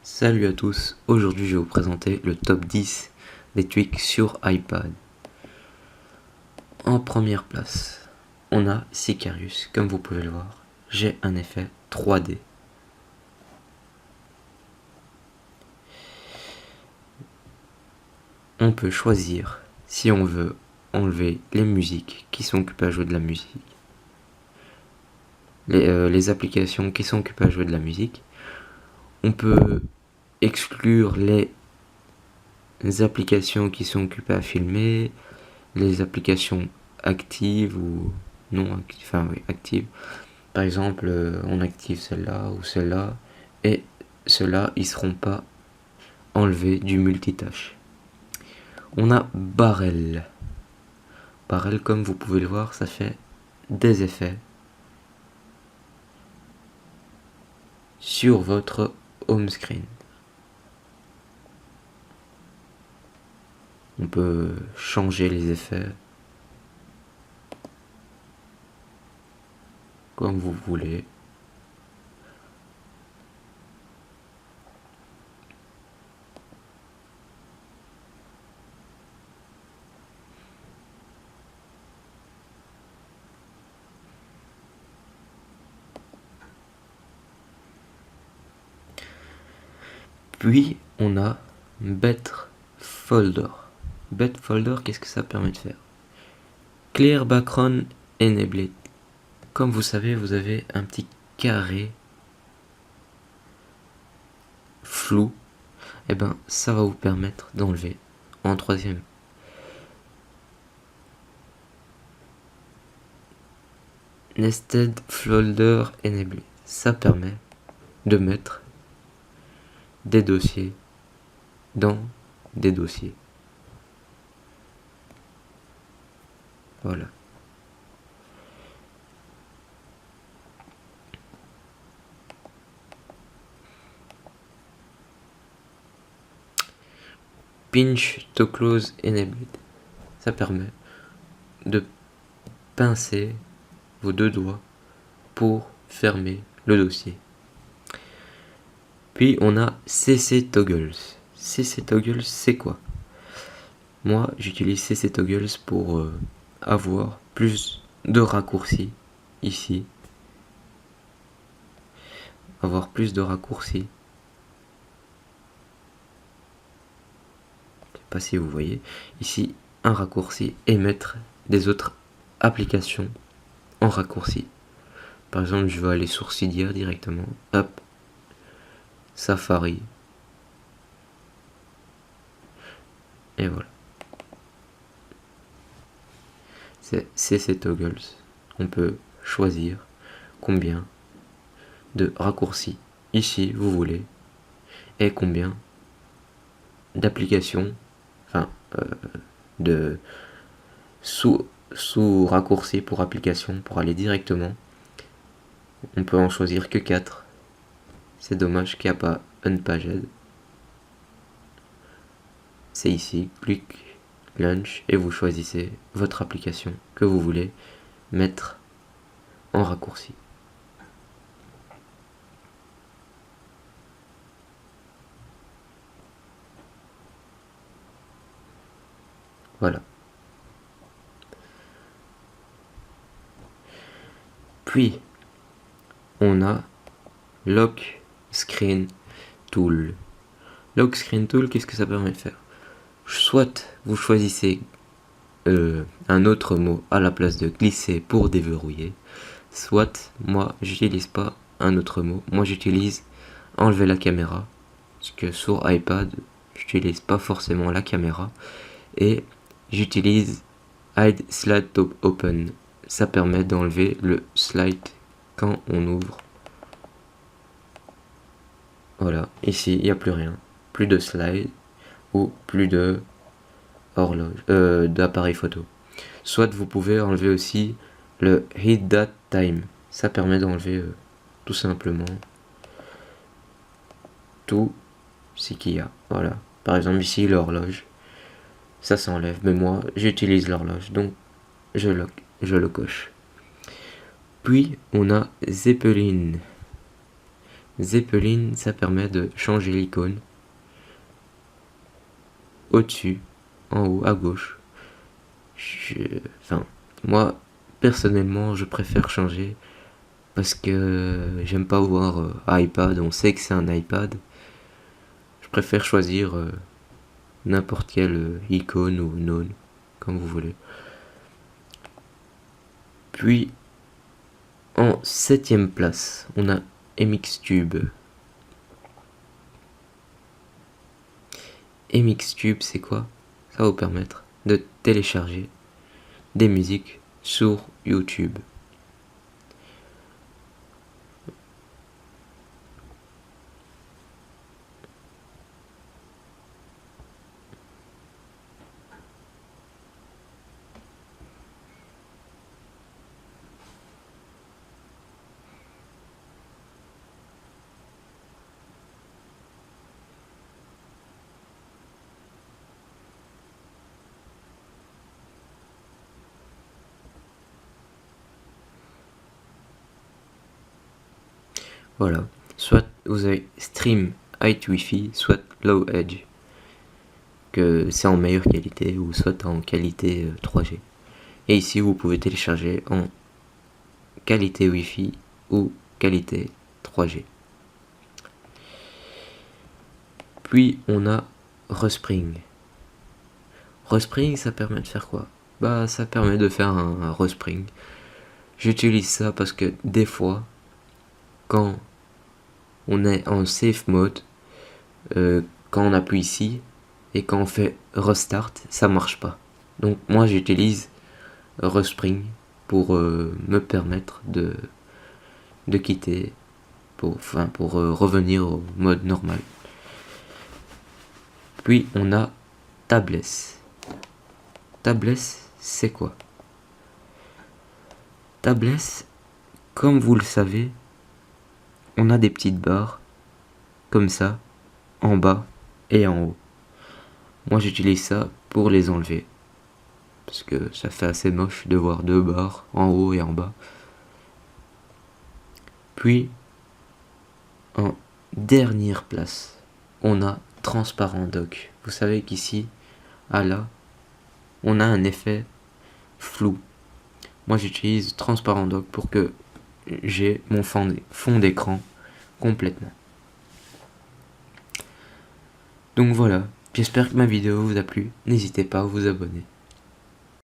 Salut à tous, aujourd'hui je vais vous présenter le top 10 des tweaks sur iPad. En première place, on a Sicarius, comme vous pouvez le voir, j'ai un effet 3D. On peut choisir si on veut enlever les musiques qui sont occupées à jouer de la musique, les applications qui sont occupées à jouer de la musique. On peut exclure les applications qui sont occupées à filmer, les applications actives ou non actives, enfin oui, actives. Par exemple, on active celle-là ou celle-là, et ceux-là, ils seront pas enlevés du multitâche. On a Barrel. Barrel, comme vous pouvez le voir, ça fait des effets sur votre home screen. On peut changer les effets comme vous voulez. Puis on a Better Folder. Better Folder, qu'est-ce que ça permet de faire? Clear Background Enabled. Comme vous savez, vous avez un petit carré flou. Et ben ça va vous permettre d'enlever en troisième. Nested Folder Enabled. Ça permet de mettre des dossiers dans des dossiers. Voilà. Pinch to close enabled. Ça permet de pincer vos deux doigts pour fermer le dossier. Puis on a CC Toggles. CC Toggles, c'est quoi? Moi, j'utilise CC Toggles pour avoir plus de raccourcis ici. Avoir plus de raccourcis. Je sais pas si vous voyez. Ici, un raccourci et mettre des autres applications en raccourci. Par exemple, je vais aller sur Cydia directement. Hop. Safari. Et voilà. C'est CC Toggles. On peut choisir combien de raccourcis ici vous voulez et combien d'applications, enfin de sous raccourcis pour application pour aller directement. On peut en choisir que 4. C'est dommage qu'il n'y a pas Unpaged. C'est ici, clic, launch, et vous choisissez votre application que vous voulez mettre en raccourci. Voilà. Puis, on a Lock Screen Tool. Lock Screen Tool, qu'est-ce que ça permet de faire? Soit vous choisissez un autre mot à la place de glisser pour déverrouiller, soit moi j'utilise pas un autre mot, moi j'utilise enlever la caméra, parce que sur iPad j'utilise pas forcément la caméra, et j'utilise hide slide top open. Ça permet d'enlever le slide quand on ouvre. Voilà, ici il n'y a plus rien, plus de slide ou plus de horloge, d'appareil photo. Soit vous pouvez enlever aussi le hide that time. Ça permet d'enlever tout simplement tout ce qu'il y a. Voilà. Par exemple ici l'horloge. ça s'enlève. Mais moi, j'utilise l'horloge, donc je le coche. Puis, on a Zeppelin. Zeppelin, ça permet de changer l'icône au-dessus, en haut, à gauche. Moi, personnellement, je préfère changer parce que j'aime pas voir iPad. On sait que c'est un iPad. Je préfère choisir n'importe quelle icône ou non, comme vous voulez. Puis, en 7ème place, on a MXTube. MXTube, c'est quoi? Ça va vous permettre de télécharger des musiques sur YouTube. Voilà, soit vous avez Stream High Wi-Fi, soit Low Edge, que c'est en meilleure qualité, ou soit en qualité 3G. Et ici, vous pouvez télécharger en qualité Wi-Fi ou qualité 3G. Puis on a Respring. Respring, ça permet de faire quoi? Bah, ça permet de faire un respring. J'utilise ça parce que des fois, quand on est en safe mode, quand on appuie ici et quand on fait restart, ça marche pas. Donc moi j'utilise respring pour me permettre de quitter, pour revenir au mode normal. Puis on a Tabless. Tabless, c'est quoi? Tabless, comme vous le savez, on a des petites barres comme ça, en bas et en haut. Moi j'utilise ça pour les enlever, parce que ça fait assez moche de voir deux barres en haut et en bas. Puis, en dernière place, on a Transparent Dock. Vous savez qu'ici, là, on a un effet flou. Moi j'utilise Transparent Dock pour que j'ai mon fond d'écran complètement. Donc voilà, j'espère que ma vidéo vous a plu. N'hésitez pas à vous abonner.